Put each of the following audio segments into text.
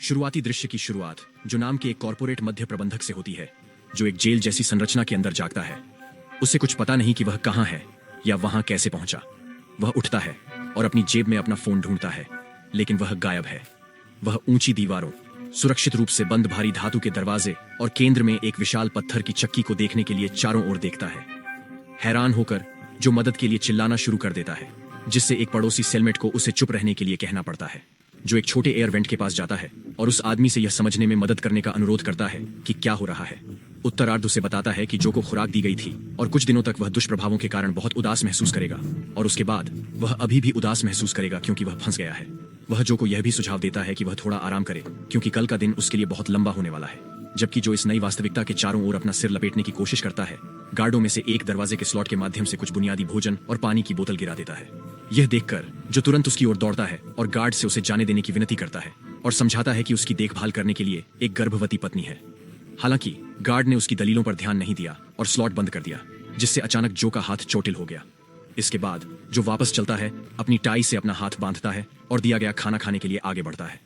शुरुआती दृश्य की शुरुआत जो नाम के एक कॉर्पोरेट मध्य प्रबंधक से होती है, जो एक जेल जैसी संरचना के अंदर जागता है। उसे कुछ पता नहीं कि वह कहां है या वहां कैसे पहुंचा। वह उठता है और अपनी जेब में अपना फोन ढूंढता है, लेकिन वह गायब है। वह ऊंची दीवारों, सुरक्षित रूप से बंद भारी धातु के दरवाजे और केंद्र में एक विशाल पत्थर की चक्की को देखने के लिए चारों ओर देखता है। हैरान होकर जो मदद के लिए चिल्लाना शुरू कर देता है, जिससे एक पड़ोसी सेलमेट को उसे चुप रहने के लिए कहना पड़ता है, जो एक छोटे एयर वेंट के पास जाता है और उस आदमी से यह समझने में मदद करने का अनुरोध करता है कि क्या हो रहा है। उत्तरार्ध उसे बताता है कि जो को खुराक दी गई थी और कुछ दिनों तक वह दुष्प्रभावों के कारण बहुत उदास महसूस करेगा, और उसके बाद वह अभी भी उदास महसूस करेगा क्योंकि वह फंस गया है। वह जो को यह भी सुझाव देता है कि वह थोड़ा आराम करे क्योंकि कल का दिन उसके लिए बहुत लंबा होने वाला है। जबकि जो इस नई वास्तविकता के चारों ओर अपना सिर लपेटने की कोशिश करता है, गार्डों में से एक दरवाजे के स्लॉट के माध्यम से कुछ बुनियादी भोजन और पानी की बोतल गिरा देता है। यह देखकर जो तुरंत उसकी ओर दौड़ता है और गार्ड से उसे जाने देने की विनती करता है और समझाता है कि उसकी देखभाल करने के लिए एक गर्भवती पत्नी है। हालांकि गार्ड ने उसकी दलीलों पर ध्यान नहीं दिया और स्लॉट बंद कर दिया, जिससे अचानक जो का हाथ चोटिल हो गया। इसके बाद जो वापस चलता है, अपनी टाई से अपना हाथ बांधता है और दिया गया खाना खाने के लिए आगे बढ़ता है।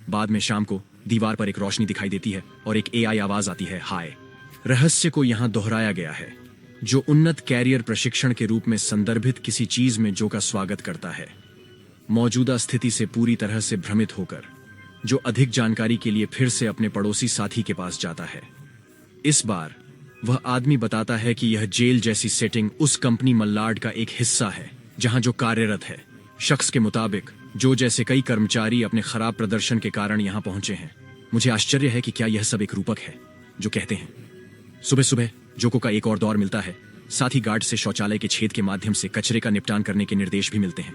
बाद में शाम को दीवार पर एक रोशनी दिखाई देती है और एक एआई आवाज आती है, हाय। रहस्य को यहां दोहराया गया है, जो उन्नत कैरियर प्रशिक्षण के रूप में संदर्भित किसी चीज में जो का स्वागत करता है। मौजूदा स्थिति से पूरी तरह से भ्रमित होकर जो अधिक जानकारी के लिए फिर से अपने पड़ोसी साथी के पास जाता है। इस बार वह आदमी बताता है कि यह जेल जैसी सेटिंग उस कंपनी मल्लाड का एक हिस्सा है जहां जो कार्यरत है। शख्स के मुताबिक जो जैसे कई कर्मचारी अपने खराब प्रदर्शन के कारण यहां पहुंचे हैं। मुझे आश्चर्य है कि क्या यह सब एक रूपक है, जो कहते हैं। सुबह सुबह जोको का एक और दौर मिलता है। साथ ही गार्ड से शौचालय के छेद के माध्यम से कचरे का निपटान करने के निर्देश भी मिलते हैं।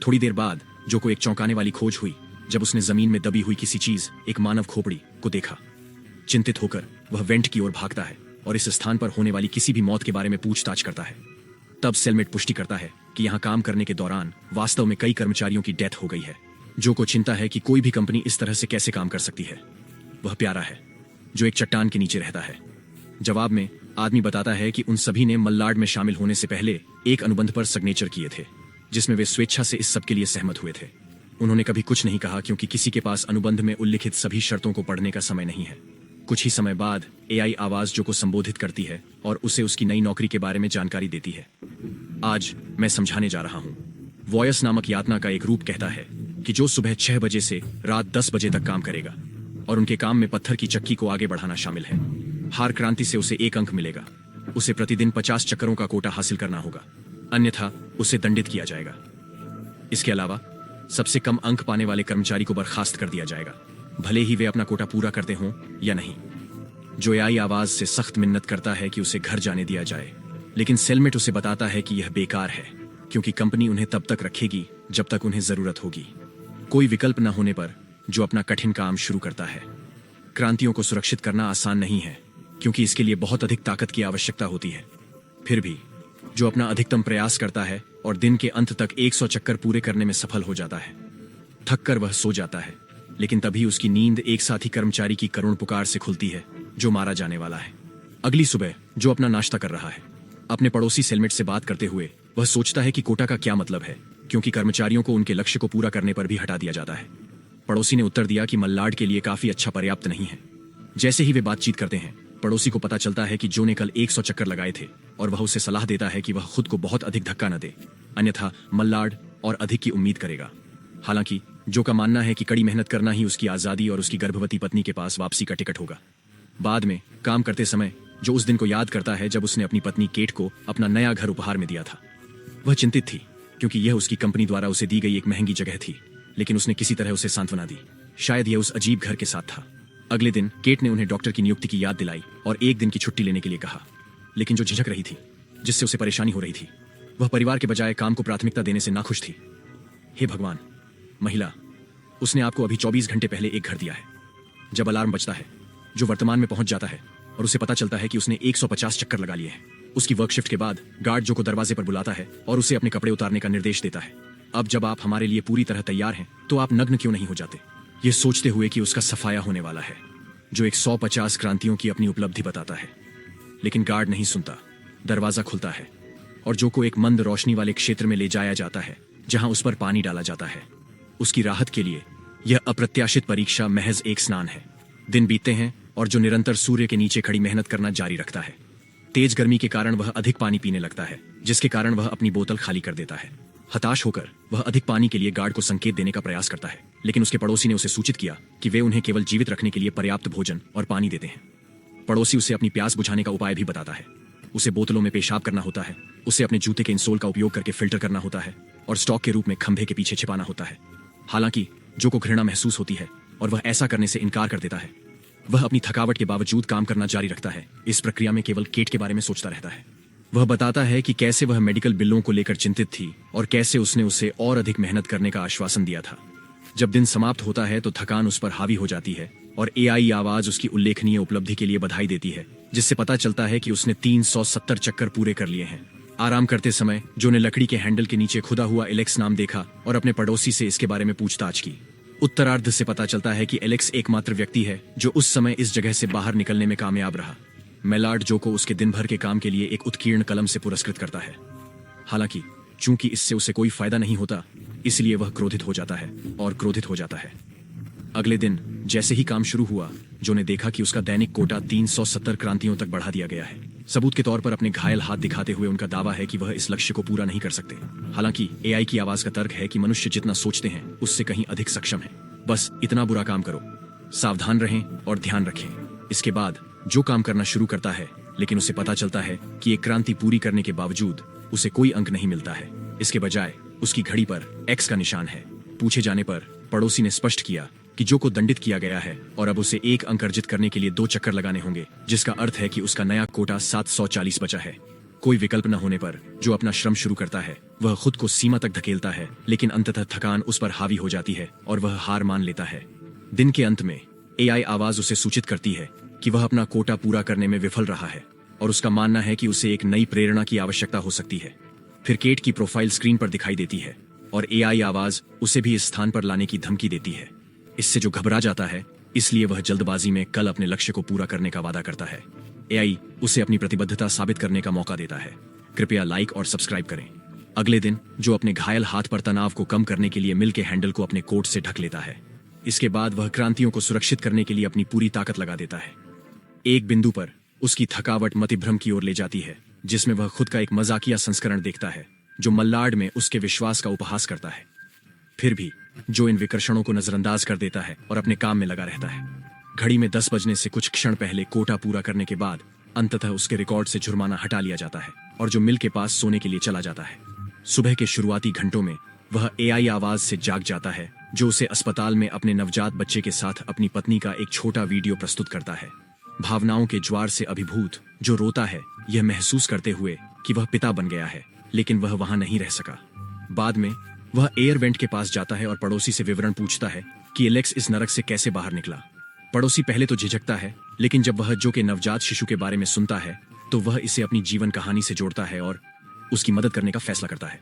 थोड़ी देर बाद जोको एक चौंकाने वाली खोज हुई जब उसने जमीन में दबी हुई किसी चीज, एक मानव खोपड़ी को देखा। चिंतित होकर वह वेंट की ओर भागता है और इस स्थान पर होने वाली किसी भी मौत के बारे में पूछताछ करता है। तब सेलमेट पुष्टि करता है कि यहां काम करने के दौरान वास्तव में कई कर्मचारियों की डेथ हो गई है। जो को चिंता है कि कोई भी कंपनी इस तरह से कैसे काम कर सकती है। वह प्यारा है जो एक चट्टान के नीचे रहता है। जवाब में आदमी बताता है कि उन सभी ने मल्लाड में शामिल होने से पहले एक अनुबंध पर सिग्नेचर किए थे, जिसमें वे स्वेच्छा से इस सब के लिए सहमत हुए थे। उन्होंने कभी कुछ नहीं कहा क्योंकि किसी के पास अनुबंध में उल्लिखित सभी शर्तों को पढ़ने का समय नहीं है। कुछ ही समय बाद एआई आवाज जो को संबोधित करती है और उसे उसकी नई नौकरी के बारे में जानकारी देती है। आज मैं समझाने जा रहा हूं। वॉयस नामक यातना का एक रूप कहता है कि जो सुबह 6 बजे से रात 10 बजे तक काम करेगा और उनके काम में पत्थर की चक्की को आगे बढ़ाना शामिल है। हार क्रांति से उसे 1 अंक मिलेगा। उसे प्रतिदिन 50 चक्करों का कोटा हासिल करना होगा, अन्यथा उसे दंडित किया जाएगा। इसके अलावा सबसे कम अंक पाने वाले कर्मचारी को बर्खास्त कर दिया जाएगा, भले ही वे अपना कोटा पूरा करते हों या नहीं। जो एआई आवाज से सख्त मिन्नत करता है कि उसे घर जाने दिया जाए, लेकिन सेलमेट उसे बताता है कि यह बेकार है क्योंकि कंपनी उन्हें तब तक रखेगी जब तक उन्हें जरूरत होगी। कोई विकल्प न होने पर जो अपना कठिन काम शुरू करता है। क्रांतियों को सुरक्षित करना आसान नहीं है क्योंकि इसके लिए बहुत अधिक ताकत की आवश्यकता होती है। फिर भी जो अपना अधिकतम प्रयास करता है और दिन के अंत तक 100 चक्कर पूरे करने में सफल हो जाता है। थक कर वह सो जाता है, लेकिन तभी उसकी नींद एक साथी कर्मचारी की करुण पुकार से खुलती है जो मारा जाने वाला है। अगली सुबह जो अपना नाश्ता कर रहा है, अपने पड़ोसी सेलमेट से बात करते हुए वह सोचता है कि कोटा का क्या मतलब है, क्योंकि कर्मचारियों को उनके लक्ष्य को पूरा करने पर भी हटा दिया जाता है। पड़ोसी ने उत्तर दिया कि मल्लाड के लिए काफी अच्छा पर्याप्त नहीं है। जैसे ही वे बातचीत करते हैं, पड़ोसी को पता चलता है कि जो ने कल 100 चक्कर लगाए थे और वह उसे सलाह देता है कि वह खुद को बहुत अधिक धक्का न दे, अन्यथा मल्लाड और अधिक की उम्मीद करेगा। हालांकि जो का मानना है कि कड़ी मेहनत करना ही उसकी आजादी और उसकी गर्भवती पत्नी के पास वापसी का टिकट होगा। बाद में काम करते समय जो उस दिन को याद करता है जब उसने अपनी पत्नी केट को अपना नया घर उपहार में दिया था। वह चिंतित थी क्योंकि यह उसकी कंपनी द्वारा उसे दी गई एक महंगी जगह थी, लेकिन उसने किसी तरह उसे सांत्वना दी। शायद यह उस अजीब घर के साथ था। अगले दिन केट ने उन्हें डॉक्टर की नियुक्ति की याद दिलाई और 1 दिन की छुट्टी लेने के लिए कहा, लेकिन जो झिझक रही थी, जिससे उसे परेशानी हो रही थी, वह परिवार के बजाय काम को प्राथमिकता देने से नाखुश थी। हे भगवान, महिला, उसने आपको अभी 24 घंटे पहले एक घर दिया है। जब अलार्म बजता है, जो वर्तमान में पहुंच जाता है और उसे पता चलता है कि उसने 150 चक्कर लगा लिए हैं। उसकी वर्क शिफ्ट के बाद गार्ड जो को दरवाजे पर बुलाता है और उसे अपने कपड़े उतारने का निर्देश देता है। अब जब आप हमारे लिए पूरी तरह तैयार हैं, तो आप नग्न क्यों नहीं हो जाते? ये सोचते हुए कि उसका सफाया होने वाला है। जो 150 क्रांतियों की अपनी उपलब्धि बताता है, लेकिन गार्ड नहीं सुनता। दरवाजा खुलता है और जो को एक मंद रोशनी वाले क्षेत्र में ले जाया जाता है जहां उस पर पानी डाला जाता है। उसकी राहत के लिए यह अप्रत्याशित परीक्षा महज एक स्नान है। दिन बीतते हैं और जो निरंतर सूर्य के नीचे खड़ी मेहनत करना जारी रखता है। तेज गर्मी के कारण वह अधिक पानी पीने लगता है, जिसके कारण वह अपनी बोतल खाली कर देता है। हताश होकर वह अधिक पानी के लिए गार्ड को संकेत देने का प्रयास करता है, लेकिन उसके पड़ोसी ने उसे सूचित किया कि वे उन्हें केवल जीवित रखने के लिए पर्याप्त भोजन और पानी देते हैं। पड़ोसी उसे अपनी प्यास बुझाने का उपाय भी बताता है। उसे बोतलों में पेशाब करना होता है, उसे अपने जूते के इंसोल का उपयोग करके फिल्टर करना होता है और स्टॉक के रूप में खंभे के पीछे छिपाना होता है। हालांकि जो को घृणा महसूस होती है और वह ऐसा करने से इनकार कर देता है। वह अपनी थकावट के बावजूद काम करना जारी रखता है। इस प्रक्रिया में केवल केट के बारे में सोचता रहता है। वह बताता है कि कैसे वह मेडिकल बिलों को लेकर चिंतित थी और कैसे उसने उसे और अधिक मेहनत करने का आश्वासन दिया था। जब दिन समाप्त होता है तो थकान उस पर हावी हो जाती है और एआई आवाज उसकी उल्लेखनीय उपलब्धि के लिए बधाई देती है, जिससे पता चलता है कि उसने 370 चक्कर पूरे कर लिए हैं। आराम करते समय जो ने लकड़ी के हैंडल के नीचे खुदा हुआ एलेक्स नाम देखा और अपने पड़ोसी से इसके बारे में पूछताछ की। उत्तरार्ध से पता चलता है कि एलेक्स एकमात्र व्यक्ति है जो उस समय इस जगह से बाहर निकलने में कामयाब रहा। मेलार्ड जो को उसके दिन भर के काम के लिए एक उत्कीर्ण कलम से पुरस्कृत करता है। हालांकि चूंकि इससे उसे कोई फायदा नहीं होता, इसलिए वह क्रोधित हो जाता है और क्रोधित हो जाता है। अगले दिन जैसे ही काम शुरू हुआ, जो ने देखा कि उसका दैनिक कोटा 370 क्रांतियों तक बढ़ा दिया गया है। सबूत के तौर पर अपने घायल हाथ दिखाते हुए उनका दावा है कि वह इस लक्ष्य को पूरा नहीं कर सकते। हालांकि एआई की आवाज का तर्क है कि मनुष्य जितना सोचते हैं उससे कहीं अधिक सक्षम है। बस इतना बुरा काम करो, सावधान रहें और ध्यान रखें। इसके बाद जो काम करना शुरू करता है, लेकिन उसे पता चलता है कि एक क्रांति पूरी करने के बावजूद उसे कोई अंक नहीं मिलता है। इसके बजाय उसकी घड़ी पर एक्स का निशान है। पूछे जाने पर पड़ोसी ने स्पष्ट किया कि जो को दंडित किया गया है और अब उसे एक अंक अर्जित करने के लिए 2 चक्कर लगाने होंगे, जिसका अर्थ है कि उसका नया कोटा 740 बचा है। कोई विकल्प न होने पर जो अपना श्रम शुरू करता है, वह खुद को सीमा तक धकेलता है, लेकिन अंततः थकान उस पर हावी हो जाती है और वह हार मान लेता है। दिन के अंत में एआई आवाज उसे सूचित करती है कि वह अपना कोटा पूरा करने में विफल रहा है और उसका मानना है कि उसे एक नई प्रेरणा की आवश्यकता हो सकती है। फिर केट की प्रोफाइल स्क्रीन पर दिखाई देती है और एआई आवाज उसे भी इस स्थान पर लाने की धमकी देती है। इससे जो घबरा जाता है, इसलिए वह जल्दबाजी में कल अपने लक्ष्य को पूरा करने का वादा करता है। एआई उसे अपनी प्रतिबद्धता साबित करने का मौका देता है। कृपया लाइक और सब्सक्राइब करें। अगले दिन जो अपने घायल हाथ पर तनाव को कम करने के लिए मिल के हैंडल को अपने कोट से ढक लेता है। इसके बाद वह क्रांतियों को सुरक्षित करने के लिए अपनी पूरी ताकत लगा देता है। एक बिंदु पर उसकी थकावट मतिभ्रम की ओर ले जाती है, जिसमें वह खुद का एक मजाकिया संस्करण देखता है जो मल्लाड में उसके विश्वास का उपहास करता है। फिर भी जो इन विकर्षणों को नजरअंदाज कर देता है और अपने काम में लगा रहता है। घड़ी में 10 बजने से कुछ क्षण पहले कोटा पूरा करने के बाद अंततः उसके रिकॉर्ड से जुर्माना हटा लिया जाता है और जो मिल के पास सोने के लिए चला जाता है। सुबह के शुरुआती घंटों में वह एआई आवाज से जाग जाता है, जो उसे अस्पताल में अपने नवजात बच्चे के साथ अपनी पत्नी का एक छोटा वीडियो प्रस्तुत करता है। भावनाओं के ज्वार से अभिभूत जो रोता है, यह महसूस करते हुए कि वह पिता बन गया है, लेकिन वह वहां नहीं रह सका। बाद में वह एयर वेंट के पास जाता है और पड़ोसी से विवरण पूछता है कि एलेक्स इस नरक से कैसे बाहर निकला। पड़ोसी पहले तो झिझकता है, लेकिन जब वह जो के नवजात शिशु के बारे में सुनता है तो वह इसे अपनी जीवन कहानी से जोड़ता है और उसकी मदद करने का फैसला करता है।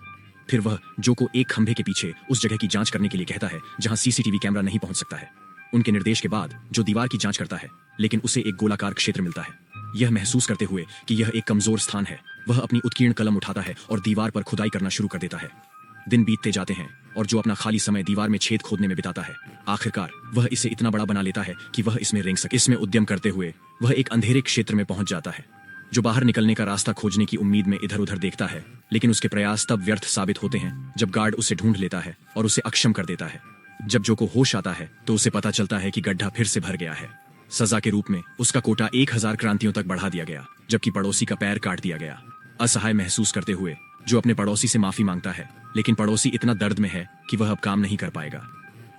फिर वह जो को एक खंभे के पीछे उस जगह की जांच करने के लिए कहता है जहां सीसीटीवी कैमरा नहीं पहुंच सकता है। उनके निर्देश के बाद जो दीवार की जांच करता है, लेकिन उसे एक गोलाकार क्षेत्र मिलता है। यह महसूस करते हुए कि यह एक कमजोर स्थान है, वह अपनी उत्कीर्ण कलम उठाता है और दीवार पर खुदाई करना शुरू कर देता है। दिन बीतते जाते हैं और जो अपना खाली समय दीवार में छेद खोदने में बिताता है, आखिरकार वह इसे इतना बड़ा बना लेता है कि वह इसमें रेंग सके। इसमें उद्यम करते हुए वह एक अंधेरे क्षेत्र में पहुंच जाता है। जो बाहर निकलने का रास्ता खोजने की उम्मीद में इधर उधर देखता है, लेकिन उसके प्रयास तब व्यर्थ साबित होते हैं जब गार्ड उसे ढूंढ लेता है और उसे अक्षम कर देता है। जब जो को होश आता है तो उसे पता चलता है कि गड्ढा फिर से भर गया है। सजा के रूप में उसका कोटा 1000 क्रांतियों तक बढ़ा दिया गया, जबकि पड़ोसी का पैर काट दिया गया। असहाय महसूस करते हुए जो अपने पड़ोसी से माफी मांगता है, लेकिन पड़ोसी इतना दर्द में है कि वह अब काम नहीं कर पाएगा।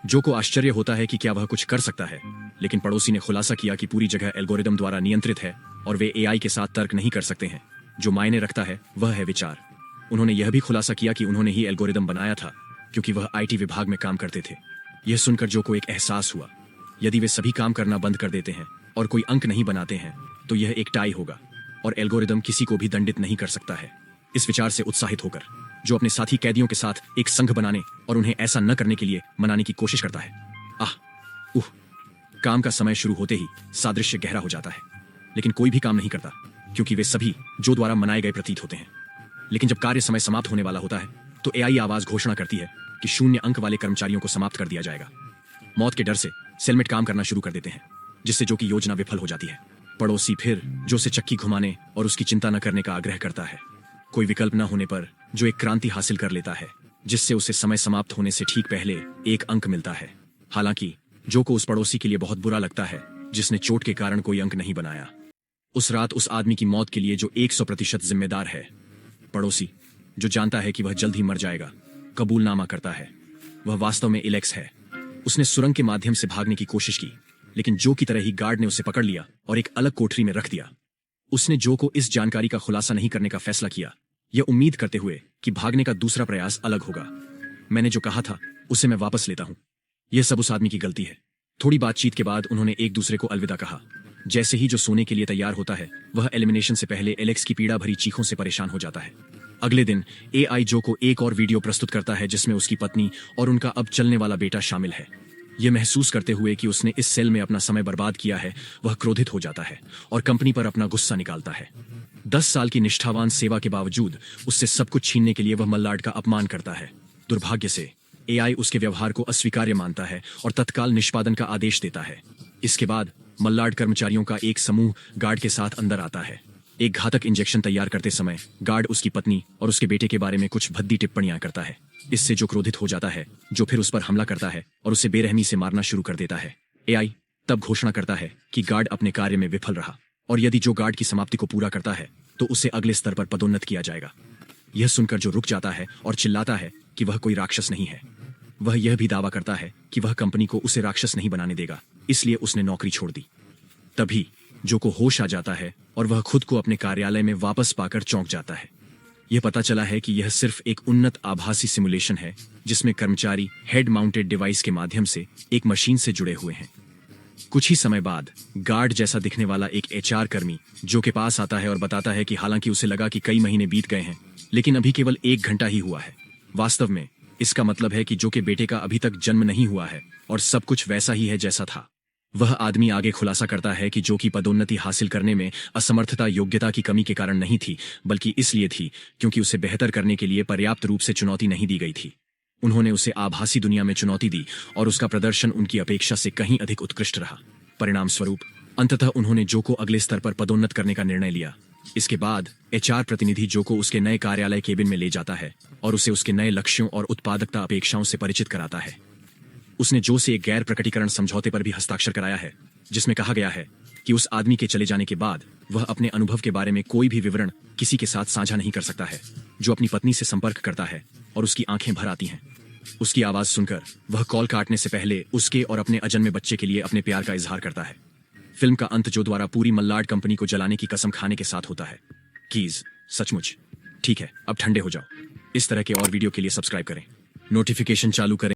जो को आश्चर्य होता है कि क्या वह कुछ कर सकता है, लेकिन पड़ोसी ने खुलासा किया कि पूरी जगह एल्गोरिदम द्वारा नियंत्रित है और वे एआई के साथ तर्क नहीं कर सकते हैं। जो मायने रखता है वह है विचार। उन्होंने यह भी खुलासा किया कि उन्होंने ही एल्गोरिदम बनाया था, क्योंकि वह आईटी विभाग में काम करते थे। यह सुनकर जो को एक एहसास हुआ, यदि वे सभी काम करना बंद कर देते हैं और कोई अंक नहीं बनाते हैं तो यह एक टाई होगा और एल्गोरिदम किसी को भी दंडित नहीं कर सकता है। इस विचार से उत्साहित होकर जो अपने साथी कैदियों के साथ एक संघ बनाने और उन्हें ऐसा न करने के लिए मनाने की कोशिश करता है। काम का समय शुरू होते ही सादृश्य गहरा हो जाता है, लेकिन कोई भी काम नहीं करता क्योंकि वे सभी जो द्वारा मनाए गए प्रतीत होते हैं। लेकिन जब कार्य समय समाप्त होने वाला होता है तो एआई आवाज घोषणा करती है कि 0 अंक वाले कर्मचारियों को समाप्त कर दिया जाएगा। मौत के डर से सेलमेट काम करना शुरू कर देते हैं, जिससे जो की योजना विफल हो जाती है। पड़ोसी फिर जो से चक्की घुमाने और उसकी चिंता न करने का आग्रह करता है। कोई विकल्प न होने पर जो एक क्रांति हासिल कर लेता है, जिससे उसे समय समाप्त होने से ठीक पहले एक अंक मिलता है। हालांकि जो को उस पड़ोसी के लिए बहुत बुरा लगता है जिसने चोट के कारण कोई अंक नहीं बनाया। उस रात उस आदमी की मौत के लिए जो 100% जिम्मेदार है, पड़ोसी जो जानता है कि वह जल्द ही मर जाएगा, कबूलनामा करता है। वह वास्तव में एलेक्स है। उसने सुरंग के माध्यम से भागने की कोशिश की, लेकिन जो की तरह ही गार्ड ने उसे पकड़ लिया और एक अलग कोठरी में रख दिया। उसने जो को इस जानकारी का खुलासा नहीं करने का फैसला किया, यह उम्मीद करते हुए कि भागने का दूसरा प्रयास अलग होगा। मैंने जो कहा था उसे मैं वापस लेता हूं। यह सब उस आदमी की गलती है। थोड़ी बातचीत के बाद उन्होंने एक दूसरे को अलविदा कहा। जैसे ही जो सोने के लिए तैयार होता है, वह एलिमिनेशन से पहले एलेक्स की पीड़ा भरी चीखों से परेशान हो जाता है। अगले दिन एआई जो को एक और वीडियो प्रस्तुत करता है जिसमें उसकी पत्नी और उनका अब चलने वाला बेटा शामिल है। यह महसूस करते हुए कि उसने इस सेल में अपना समय बर्बाद किया है, वह क्रोधित हो जाता है और कंपनी पर अपना गुस्सा निकालता है। 10 साल की निष्ठावान सेवा के बावजूद उससे सब कुछ छीनने के लिए वह मल्लाड का अपमान करता है। दुर्भाग्य से एआई उसके व्यवहार को अस्वीकार्य मानता है और तत्काल निष्पादन का आदेश देता है। इसके बाद मल्लाड कर्मचारियों का एक समूह गार्ड के साथ अंदर आता है। एक घातक इंजेक्शन तैयार करते समय गार्ड उसकी पत्नी और उसके बेटे के बारे में कुछ भद्दी टिप्पणियां करता है। इससे जो क्रोधित हो जाता है, जो फिर उस पर हमला करता है और उसे बेरहमी से मारना शुरू कर देता है। एआई तब घोषणा करता है कि गार्ड अपने कार्य में विफल रहा और यदि जो गार्ड की समाप्ति को पूरा करता है तो उसे अगले स्तर पर पदोन्नत किया जाएगा। यह सुनकर जो रुक जाता है और चिल्लाता है कि वह कोई राक्षस नहीं है। वह यह भी दावा करता है कि वह कंपनी को उसे राक्षस नहीं बनाने देगा, इसलिए उसने नौकरी छोड़ दी। तभी जो को होश आ जाता है और वह खुद को अपने कार्यालय में वापस पाकर चौंक जाता है। यह पता चला है कि यह सिर्फ एक उन्नत आभासी सिमुलेशन है जिसमें कर्मचारी हेड माउंटेड डिवाइस के माध्यम से एक मशीन से जुड़े हुए हैं। कुछ ही समय बाद गार्ड जैसा दिखने वाला एक एचआर कर्मी जो के पास आता है और बताता है कि हालांकि उसे लगा कि कई महीने बीत गए हैं, लेकिन अभी केवल 1 घंटा ही हुआ है। वास्तव में इसका मतलब है कि जो के बेटे का अभी तक जन्म नहीं हुआ है और सब कुछ वैसा ही है जैसा था। वह आदमी आगे खुलासा करता है कि जो की पदोन्नति हासिल करने में असमर्थता योग्यता की कमी के कारण नहीं थी, बल्कि इसलिए थी क्योंकि उसे बेहतर करने के लिए पर्याप्त रूप से चुनौती नहीं दी गई थी। उन्होंने उसे आभासी दुनिया में चुनौती दी और उसका प्रदर्शन उनकी अपेक्षा से कहीं अधिक उत्कृष्ट रहा। परिणाम स्वरूप अंततः उन्होंने जो को अगले स्तर पर पदोन्नत करने का निर्णय लिया। इसके बाद एचआर प्रतिनिधि जो को उसके नए कार्यालय केबिन में ले जाता है और उसे उसके नए लक्ष्यों और उत्पादकता अपेक्षाओं से परिचित कराता है। उसने जो से एक गैर प्रकटीकरण समझौते पर भी हस्ताक्षर कराया है, जिसमें कहा गया है कि उस आदमी के चले जाने के बाद वह अपने अनुभव के बारे में कोई भी विवरण किसी के साथ साझा नहीं कर सकता है। जो अपनी पत्नी से संपर्क करता है और उसकी आंखें भर आती हैं। उसकी आवाज सुनकर वह कॉल काटने से पहले उसके और अपने अजन्मे बच्चे के लिए अपने प्यार का इजहार करता है। फिल्म का अंत जो द्वारा पूरी मल्लाड कंपनी को जलाने की कसम खाने के साथ होता है। कीज सचमुच ठीक है, अब ठंडे हो जाओ। इस तरह के और वीडियो के लिए सब्सक्राइब करें, नोटिफिकेशन चालू करें।